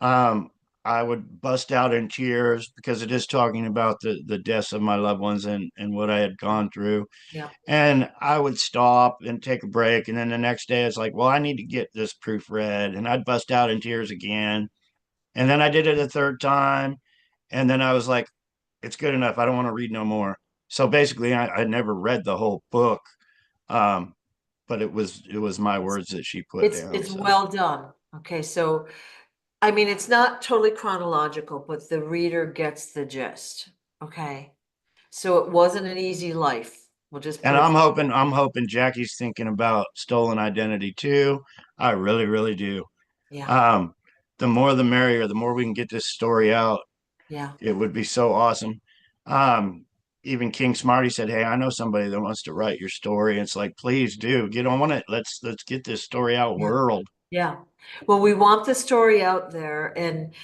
Um, I would bust out in tears because it is talking about the deaths of my loved ones and what I had gone through. Yeah. And I would stop and take a break. And then the next day, it's like, well, I need to get this proofread. And I'd bust out in tears again. And then I did it a third time. And then I was like, it's good enough. I don't want to read no more. So basically, I never read the whole book. Um, but it was my words that she put down. It's So well done. Okay, so I mean, it's not totally chronological, but the reader gets the gist. Okay. So it wasn't an easy life. We'll just and put it, I'm hoping Jackie's thinking about stolen identity too. I really, really do. yeah, Um, the more the merrier, the more we can get this story out. yeah, It would be so awesome. Um, even King Smarty said, hey, I know somebody that wants to write your story. It's like, please do get on it. Let's get this story out yeah, world. yeah. Well, we want the story out there. And,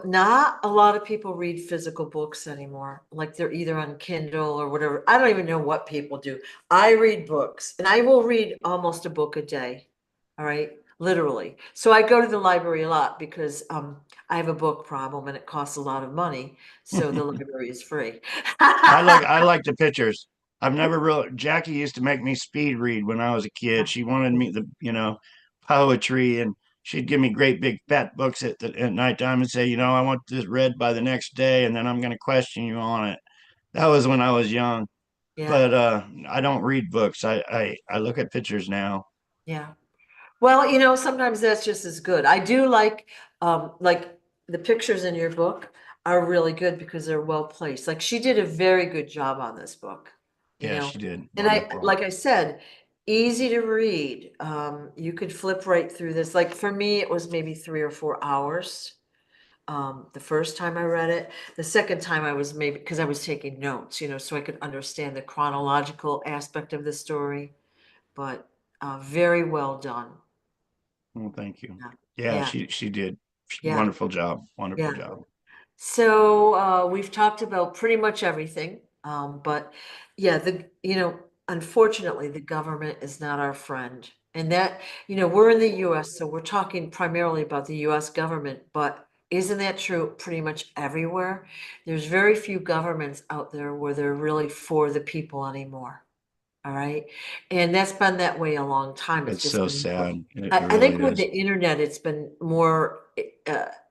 not a lot of people read physical books anymore. Like they're either on Kindle or whatever. I don't even know what people do. I read books and I will read almost a book a day. All right, literally. So I go to the library a lot because I have a book problem and it costs a lot of money. So the library is free. I like the pictures. I've never really Jackie used to make me speed read when I was a kid. She wanted me the poetry and she'd give me great big fat books at nighttime and say, I want this read by the next day and then I'm going to question you on it. That was when I was young. Yeah, But I don't read books. I look at pictures now. yeah. Well, sometimes that's just as good. I do like the pictures in your book are really good because they're well placed. Like she did a very good job on this book, you Yeah, know. she did. And I, Wonderful. like I said, easy to read. You could flip right through this. Like for me, it was maybe 3 or 4 hours. The first time I read it, the second time I was maybe because I was taking notes, so I could understand the chronological aspect of the story. But very well done. Well, thank you. Yeah, Yeah, yeah, she did. yeah, Wonderful job. Wonderful yeah. job. So we've talked about pretty much everything. But yeah, unfortunately, the government is not our friend. And that, we're in the US, so we're talking primarily about the US government, but isn't that true pretty much everywhere? There's very few governments out there where they're really for the people anymore. All right. And that's been that way a long time. It's It's just so been more. sad. It I really think with is. the internet, it's been more,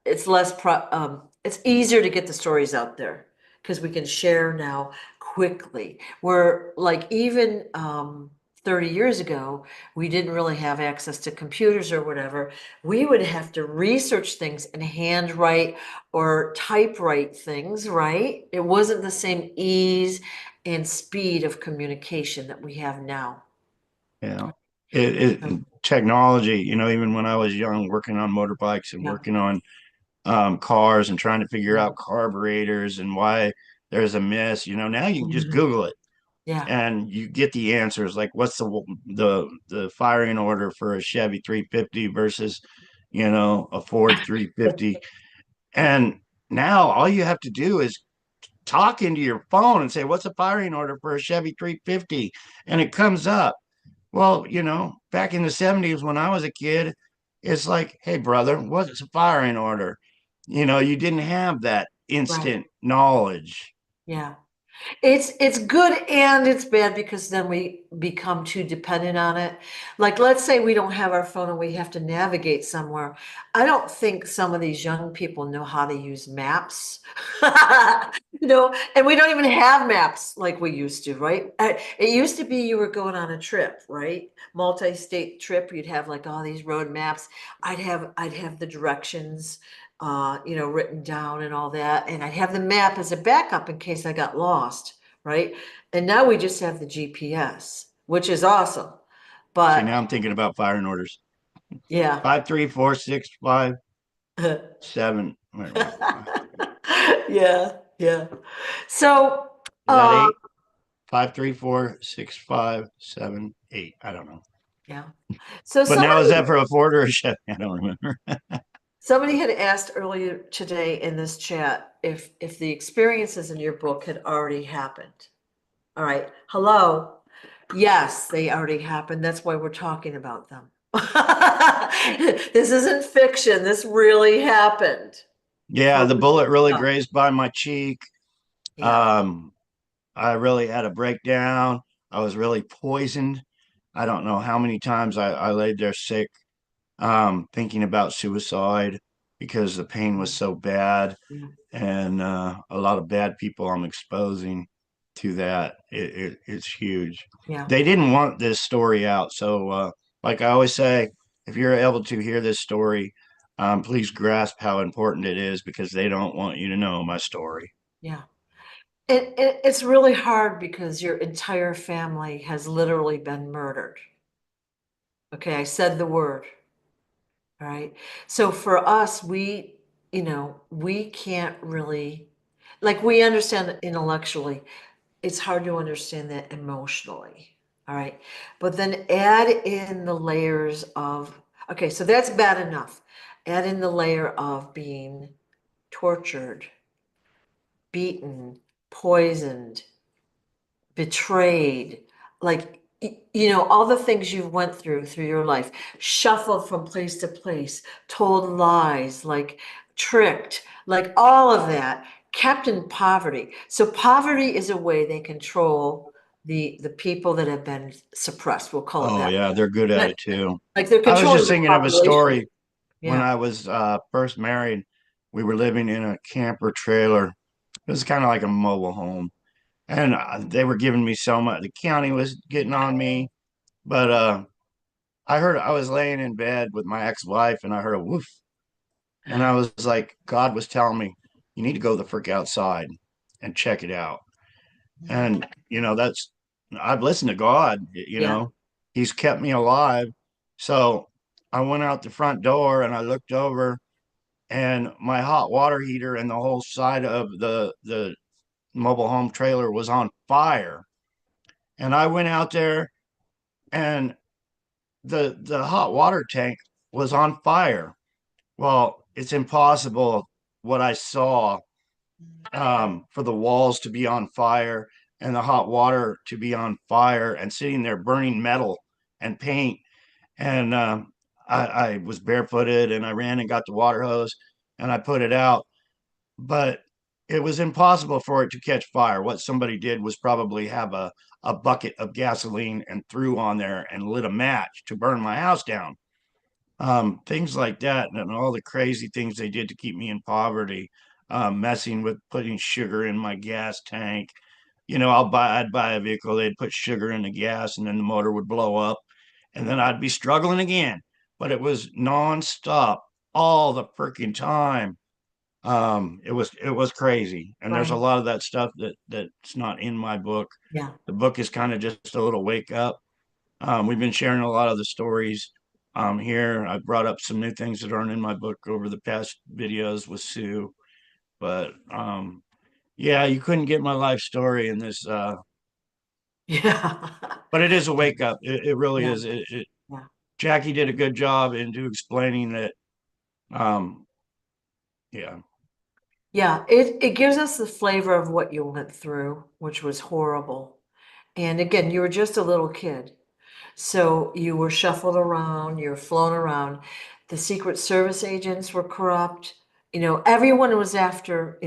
it's less it's easier to get the stories out there because we can share now quickly. Where like even 30 years ago, we didn't really have access to computers or whatever. We would have to research things and handwrite or typewrite things, right? It wasn't the same ease and speed of communication that we have now. Yeah. It So, technology, even when I was young, working on motorbikes and yeah. working on cars and trying to figure Yeah. out carburetors and why there's a miss, now you can just Mhm. Google it Yeah. and you get the answers. Like what's the firing order for a Chevy 350 versus, a Ford 350. And now all you have to do is talk into your phone and say, what's a firing order for a Chevy 350? And it comes up. Well, back in the 70s when I was a kid, it's like, hey, brother, what's a firing order? You didn't have that Right. instant knowledge. Yeah. It's good and it's bad because then we become too dependent on it. Like let's say we don't have our phone and we have to navigate somewhere. I don't think some of these young people know how to use maps. And we don't even have maps like we used to, right? It used to be you were going on a trip, right? Multi-state trip, you'd have like all these road maps. I'd have the directions written down and all that. And I have the map as a backup in case I got lost, right? And now we just have the GPS, which is awesome. See, now But I'm thinking about firing orders. yeah. 53465 7. Wait. Yeah, yeah. So, Is that 8? 53465 7 8. I don't know. yeah. So But now is that for a Ford or a Chevy? I don't remember. somebody had asked earlier today in this chat if the experiences in your book had already happened. All right. Hello. Yes, they already happened. That's why we're talking about them. This isn't fiction. This really happened. Yeah, For the real bullet really stuff. grazed by my cheek. Yeah. Um, I really had a breakdown. I was really poisoned. I don't know how many times I laid there sick, thinking about suicide because the pain was so bad. Yeah. And a lot of bad people I'm exposing to that. It's huge. Yeah. They didn't want this story out. So, like I always say, if you're able to hear this story, please grasp how important it is because they don't want you to know my story. Yeah. It's really hard because your entire family has literally been murdered. Okay, I said the word, all right? So for us, we can't really, like, we understand it intellectually. It's hard to understand that emotionally, all right? But then add in the layers of, okay, so that's bad enough. Add in the layer of being tortured, beaten, poisoned, betrayed, like all the things you've went through your life, shuffled from place to place, told lies, like tricked, like all of that, kept in poverty. So poverty is a way they control the people that have been suppressed. We'll call it Oh, that. yeah, they're good at Like it too. like they're I was controlling just the thinking of a population. story when Yeah. I was first married. We were living in a camper trailer. It was kind of like a mobile home. And they were giving me so much. The county was getting on me. But I was laying in bed with my ex-wife and I heard a woof. And I was like, God was telling me, you need to go the frick outside and check it out. And, that's, I've listened to God, Yeah. He's kept me alive. So I went out the front door and I looked over, and my hot water heater and the whole side of the mobile home trailer was on fire. And I went out there, and the hot water tank was on fire. Well, it's impossible what I saw, for the walls to be on fire and the hot water to be on fire and sitting there burning metal and paint. And I was barefooted and I ran and got the water hose and I put it out, but it was impossible for it to catch fire. What somebody did was probably have a bucket of gasoline and threw on there and lit a match to burn my house down. Things like that, and all the crazy things they did to keep me in poverty, messing with putting sugar in my gas tank. I'd buy a vehicle, they'd put sugar in the gas, and then the motor would blow up, and then I'd be struggling again. But it was nonstop all the freaking time. It was crazy, and there's a Right. lot of that stuff that's not in my book. Yeah. The book is kind of just a little wake up. We've been sharing a lot of the stories here. I brought up some new things that aren't in my book over the past videos with Sue, but yeah, you couldn't get my life story in this, Yeah. but it is a wake up. It really Yeah. is. Yeah. Jackie did a good job into explaining that. Um, yeah, Yeah. It gives us the flavor of what you went through, which was horrible. And again, you were just a little kid. So you were shuffled around, you were flown around. The Secret Service agents were corrupt. Everyone was after,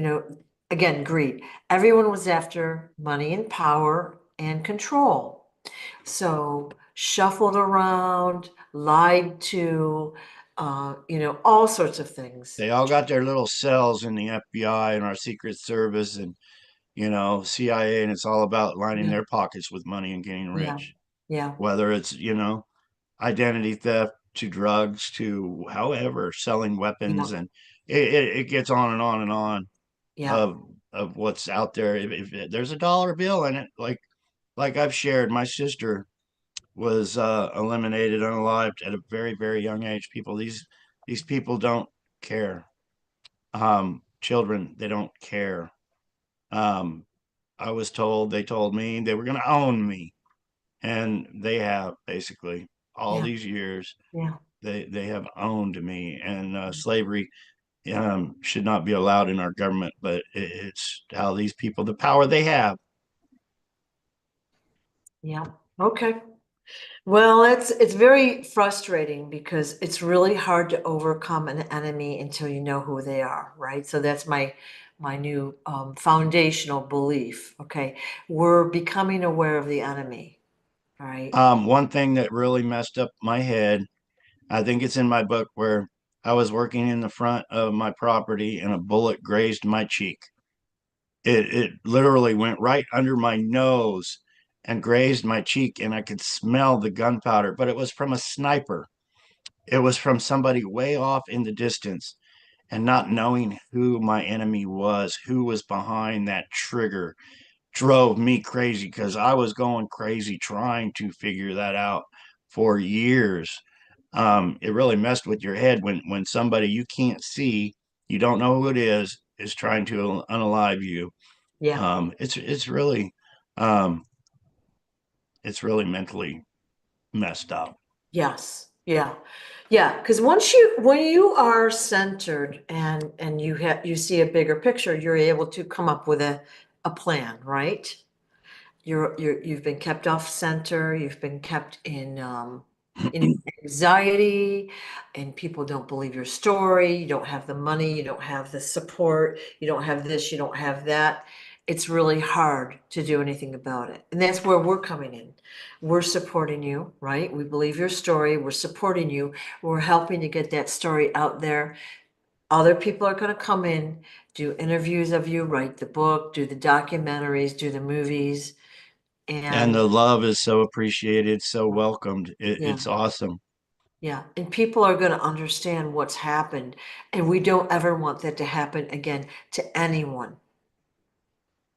again, greed. Everyone was after money and power and control. So shuffled around, lied to, all sorts of things. they all got their little cells in the FBI and our Secret Service and CIA, and it's all about lining Yeah, their pockets with money and getting yeah, rich. yeah, Whether it's identity theft to drugs to however selling yeah, weapons, and it gets on and on and on yeah, of what's out there. If there's a dollar bill in it, like I've shared, my sister was eliminated unalived at a very very young age. These people don't care. Children, they don't care. um they told me they were going to own me, and they have basically all yeah, these years. yeah, They have owned me, and slavery should not be allowed in our government. But it's how these people, the power they have. yeah. Okay. Well, it's very frustrating because it's really hard to overcome an enemy until you know who they are, right? So that's my new foundational belief. Okay, we're becoming aware of the enemy, all right? One thing that really messed up my head, I think it's in my book, where I was working in the front of my property and a bullet grazed my cheek. It literally went right under my nose and grazed my cheek, and I could smell the gunpowder, but it was from a sniper. It was from somebody way off in the distance. And not knowing who my enemy was, who was behind that trigger, drove me crazy, because I was going crazy trying to figure that out for years. It really messed with your head when somebody you can't see, you don't know who it is trying to unalive you. Yeah. Um, it's really mentally messed up. Yes. Yeah. Yeah. Because when you are centered and you see a bigger picture, you're able to come up with a plan, right? You've been kept off center, you've been kept in anxiety, and people don't believe your story, you don't have the money, you don't have the support, you don't have this, you don't have that. It's really hard to do anything about it. And that's where we're coming in. We're supporting you, right? We believe your story, we're supporting you, we're helping to get that story out there. Other people are going to come in, do interviews of you, write the book, do the documentaries, do the movies. And And the love is so appreciated, so welcomed. yeah, It's awesome. Yeah, and people are going to understand what's happened, and we don't ever want that to happen again to anyone.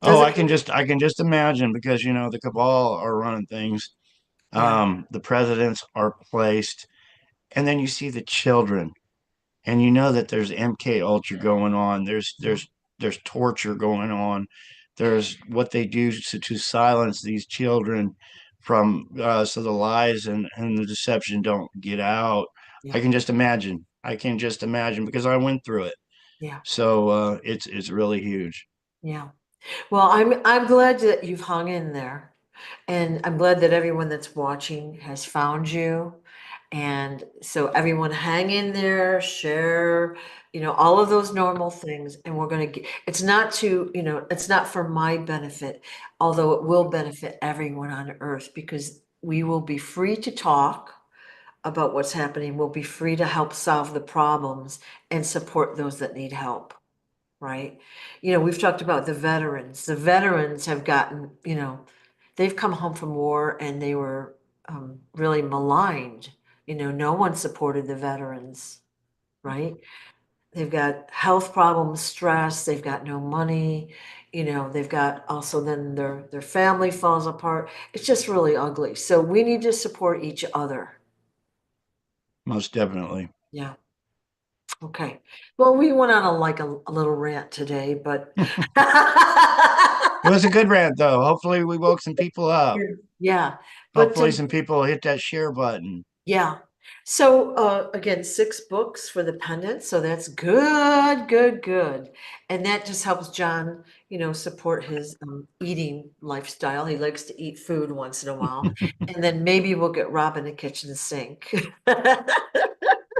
Oh, Doesn't, I can just imagine because you know the cabal are running things. yeah, The presidents are placed, and then you see the children, and you know that there's MK Ultra going on. yeah, There's torture going on. There's what they do to silence these children from so the lies and the deception don't get out. I yeah, can just imagine. I can just imagine because I went through it. yeah, So it's really huge. yeah. Well, I'm glad that you've hung in there. And I'm glad that everyone that's watching has found you. And so everyone hang in there, share, all of those normal things. And we're going to get, it's not to, it's not for my benefit, although it will benefit everyone on earth because we will be free to talk about what's happening. We'll be free to help solve the problems and support those that need help. Right? We've talked about the veterans. The veterans have gotten, they've come home from war and they were really maligned. No one supported the veterans, right? They've got health problems, stress, they've got no money, they've got also then their family falls apart. It's just really ugly. So we need to support each other. Most definitely. Yeah. Okay. Well, we went on a little rant today, but It was a good rant, though. Hopefully, we woke some people up. yeah, but Hopefully, some people hit that share button. yeah. So again, 6 books for the pendant. So that's good, good, good. And that just helps John, support his eating lifestyle. He likes to eat food once in a while. And then maybe we'll get Robin a kitchen sink.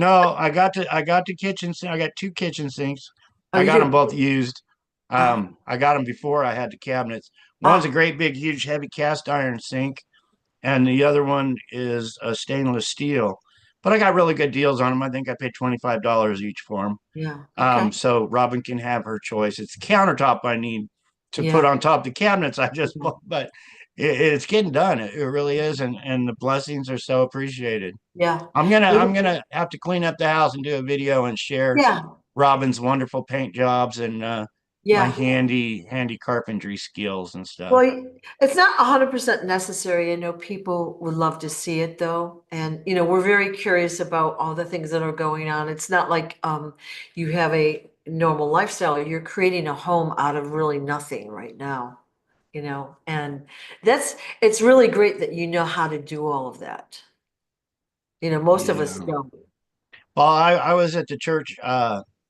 No, I got the kitchen sink. I got two kitchen sinks. Oh, I you got them do? both used. Oh, I got them before I had the cabinets. One's a oh, great big huge heavy cast iron sink, and the other one is a stainless steel. But I got really good deals on them. I think I paid $25 each for them. yeah. Okay. So Robin can have her choice. It's the countertop I need to put Yeah. on top of the cabinets I just Yeah. bought, but it's getting done. It really is, and the blessings are so appreciated. Yeah. I'm gonna have to clean up the house and do a video and share Yeah. Robin's wonderful paint jobs and my Yeah. handy carpentry skills and stuff. Well, it's not 100% necessary. I know people would love to see it though. And, we're very curious about all the things that are going on. It's not like you have a normal lifestyle. You're creating a home out of really nothing right now, and it's really great that you know how to do all of that. Most of us Yeah. don't. Well, I was at the church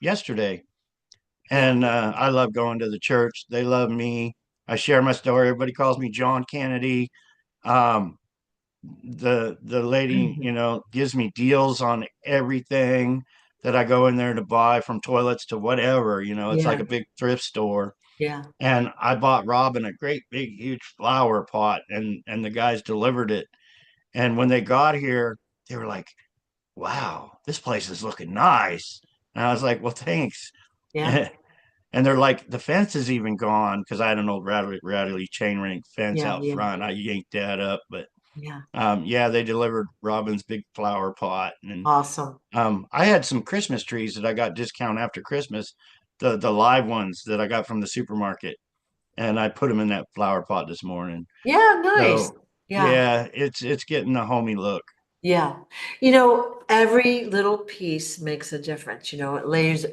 yesterday, Yeah. and I love going to the church. They love me. I share my story. Everybody calls me John Kennedy. Um, the lady, Mhm. you know, gives me deals on everything that I go in there to buy, from toilets to whatever. You know, it's like Yeah. a big thrift store. Yeah. And I bought Robin a great big huge flower pot, and the guys delivered it. And when they got here, they were like, "Wow, this place is looking nice." And I was like, "Well, thanks." Yeah. And they're like, "The fence is even gone," because I had an old rattly chain link fence Yeah. out Yeah. front. I yanked that up, but Yeah. yeah, they delivered Robin's big flower pot, and Awesome. I had some Christmas trees that I got discount after Christmas, the live ones that I got from the supermarket, and I put them in that flower pot this morning. Yeah. Nice. So Yeah. yeah, it's getting a homey look. Yeah. Every little piece makes a difference. It layers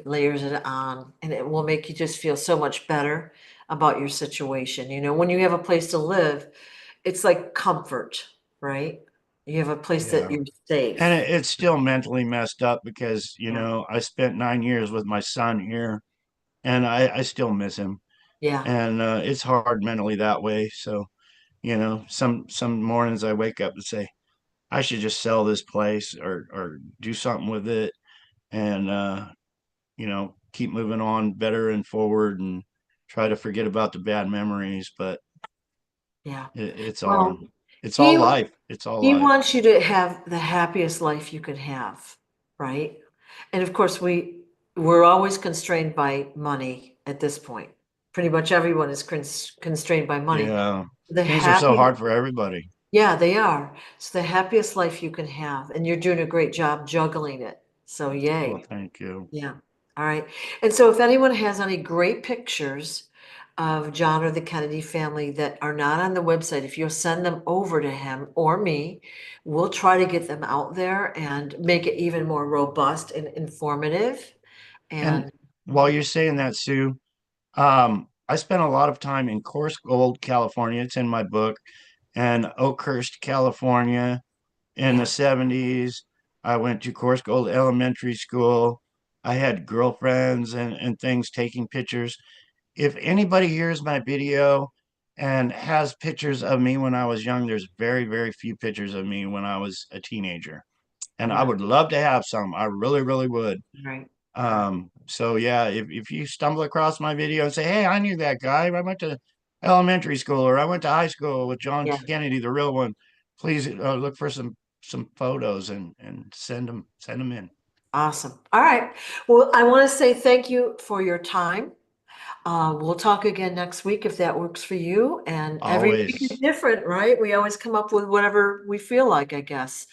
it on and it will make you just feel so much better about your situation. When you have a place to live, it's like comfort, right? You have a place that Yeah. you're And safe. it's still mentally messed up because, you Yeah. know, I spent 9 years with my son here, and I still miss him. Yeah. And it's hard mentally that way. So, you know, some mornings I wake up and say, I should just sell this place or do something with it, and you know, keep moving on better and forward and try to forget about the bad memories. But Yeah. it's all Well, it's all he life. It's all he life. wants you to have the happiest life you could have, right? And of course, we're always constrained by money at this point. Pretty much everyone is constrained by money. Yeah. The Things are so happy, hard for everybody. Yeah, they are. It's the happiest life you can have, and you're doing a great job juggling it. So Well, yay. thank you. Yeah. All right. And so if anyone has any great pictures of John or the Kennedy family that are not on the website, if you'll send them over to him or me, we'll try to get them out there and make it even more robust and informative. And And while you're saying that, Sue, I spent a lot of time in Coarse Gold, California. It's in my book, and Oakhurst, California in the yeah, 70s. I went to Coarse Gold Elementary School. I had girlfriends and things taking pictures. If anybody hears my video and has pictures of me when I was young, there's very, very few pictures of me when I was a teenager. And I yeah, would love to have some. I really, really would. right. So yeah, if you stumble across my video and say, hey, I knew that guy. I went to elementary school or I went to high school with John Yeah, Kennedy, the real one, please look for some photos and send them in. awesome. All right. Well, I want to say thank you for your time. We'll talk again next week if that works for you. And every week is Always. different, right? We always come up with whatever we feel like, I guess.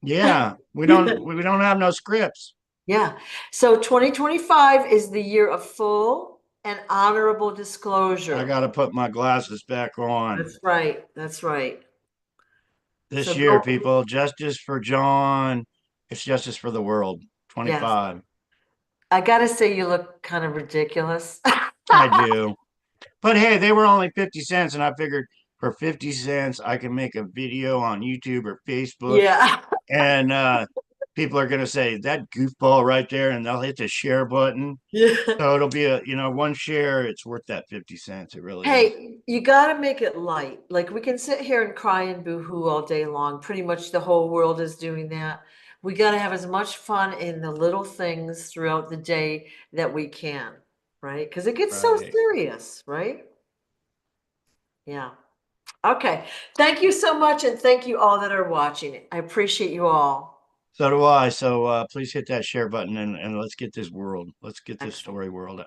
Yeah, we don't have no scripts. Yeah. So 2025 is the year of full and honorable I disclosure. got to put my glasses back on. That's right. That's right. So This year, go, people, justice for John. It's justice for the world. yes. 25. I gotta say you look kind of ridiculous. I do. But hey, they were only 50 cents, and I figured for 50 cents, I can make a video on YouTube or Facebook, Yeah. and people are going to say that goofball right there, and they'll hit the share button. Yeah. So it'll be one share, it's worth that 50 cents. It really is. Hey, you gotta make it light. Like we can sit here and cry and boo-hoo all day long. Pretty much the whole world is doing that. We gotta have as much fun in the little things throughout the day that we can, right? Because it gets so Right. serious, right? Yeah. Okay. Thank you so much, and thank you all that are watching. I appreciate you all. So do I. So please hit that share button and let's get this world, let's get this Excellent. story world